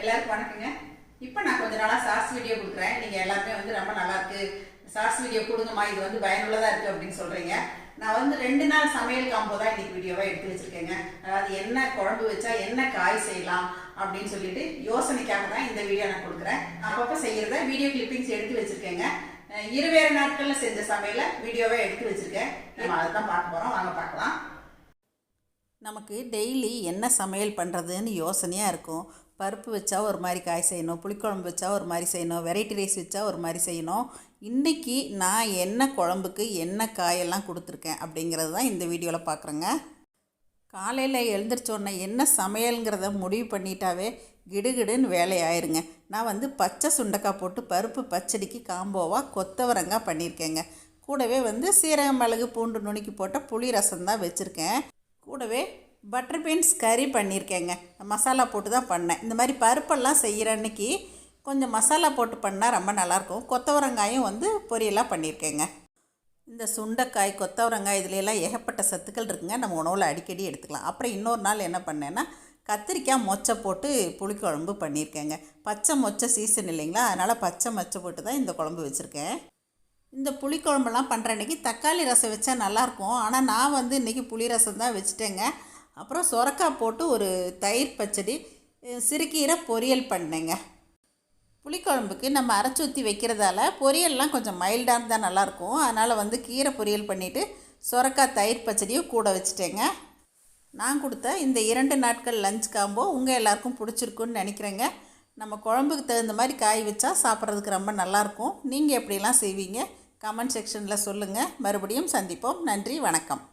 எல்லாருக்கும் வணக்கங்க. இப்போ நான் கொஞ்ச நாளாக ஷார்ட்ஸ் வீடியோ கொடுக்குறேன். நீங்கள் எல்லாருமே ரொம்ப நல்லா இருக்கு, ஷார்ட்ஸ் வீடியோ கொடுங்கம்மா, இது பயனுள்ளதாக இருக்குது அப்படின்னு சொல்கிறீங்க. நான் 2 நாள் சமையல் காம்போ தான் இன்றைக்கி வீடியோவாக எடுத்து வச்சுருக்கேங்க. அதாவது என்ன குழம்பு வச்சா என்ன காய் செய்யலாம் அப்படின்னு சொல்லிட்டு யோசனைக்காக தான் இந்த வீடியோ நான் கொடுக்குறேன். அப்பப்போ செய்கிறத வீடியோ கிளிப்பிங்ஸ் எடுத்து வச்சுருக்கேங்க. இருவேறு நாட்களில் செஞ்ச சமையலை வீடியோவை எடுத்து வச்சுருக்கேன். நம்ம அதை தான் பார்க்க போகிறோம். வாங்க பார்க்கலாம். நமக்கு டெய்லி என்ன சமையல் பண்ணுறதுன்னு யோசனையாக இருக்கும். பருப்பு வச்சா ஒரு மாதிரி காய் செய்யணும், புளிக்குழம்பு வச்சா ஒரு மாதிரி செய்யணும், வெரைட்டி ரைஸ் வச்சா ஒரு மாதிரி செய்யணும். இன்றைக்கி நான் என்ன குழம்புக்கு என்ன காயெல்லாம் கொடுத்துருக்கேன் அப்படிங்கிறது தான் இந்த வீடியோவில் பார்க்குறேங்க. காலையில் எழுந்திரிச்சோடனே என்ன சமையலுங்கிறத முடிவு பண்ணிட்டாவே கிடுகிடுன்னு வேலையாயிருங்க. நான் பச்சை சுண்டக்காய் போட்டு பருப்பு பச்சடிக்கு காம்போவாக கொத்தவரங்காய் பண்ணியிருக்கேங்க. கூடவே சீரகம் மிளகு பூண்டு நுணுக்கி போட்ட புளி ரசம் தான் வச்சுருக்கேன். கூடவே பட்டர் பீன்ஸ் கறி பண்ணியிருக்கேங்க. மசாலா போட்டு தான் பண்ணேன். இந்த மாதிரி பருப்பெல்லாம் செய்கிற அன்றைக்கி கொஞ்சம் மசாலா போட்டு பண்ணால் ரொம்ப நல்லாயிருக்கும். கொத்தவரங்காயும் பொரியலாக பண்ணியிருக்கேங்க. இந்த சுண்டைக்காய் கொத்தவரங்காய் இதுலெல்லாம் ஏகப்பட்ட சத்துக்கள் இருக்குங்க. நம்ம உணவில் அடிக்கடி எடுத்துக்கலாம். அப்புறம் இன்னொரு நாள் என்ன பண்ணேன்னா கத்திரிக்காய் மொச்சை போட்டு புளிக்குழம்பு பண்ணியிருக்கேங்க. பச்சை மொச்சை சீசன் இல்லைங்களா, அதனால் பச்சை மொச்சை போட்டு தான் இந்த குழம்பு வச்சுருக்கேன். இந்த புளிக்குழம்பெல்லாம் பண்ணுற அன்றைக்கி தக்காளி ரசம் வச்சா நல்லாயிருக்கும். ஆனால் நான் இன்றைக்கி புளி ரசம் தான் வச்சுட்டேங்க. அப்புறம் சொரக்காய் போட்டு ஒரு தயிர் பச்சடி, சிறுகீரை பொரியல் பண்ணேங்க. புளிக்குழம்புக்கு நம்ம அரைச்சி ஊற்றி வைக்கிறதால பொரியல்லாம் கொஞ்சம் மைல்டாக இருந்தால் நல்லாயிருக்கும். அதனால் கீரை பொரியல் பண்ணிவிட்டு சொரக்காய் தயிர் பச்சடியும் கூட வச்சுட்டேங்க. நான் கொடுத்த இந்த 2 நாட்கள் லஞ்ச் காம்போ உங்கள் எல்லாருக்கும் பிடிச்சிருக்குன்னு நினைக்கிறேங்க. நம்ம குழம்புக்கு தகுந்த மாதிரி காய் வச்சா சாப்பிட்றதுக்கு ரொம்ப நல்லாயிருக்கும். நீங்கள் எப்படிலாம் செய்வீங்க கமெண்ட் செக்ஷனில் சொல்லுங்கள். மறுபடியும் சந்திப்போம். நன்றி, வணக்கம்.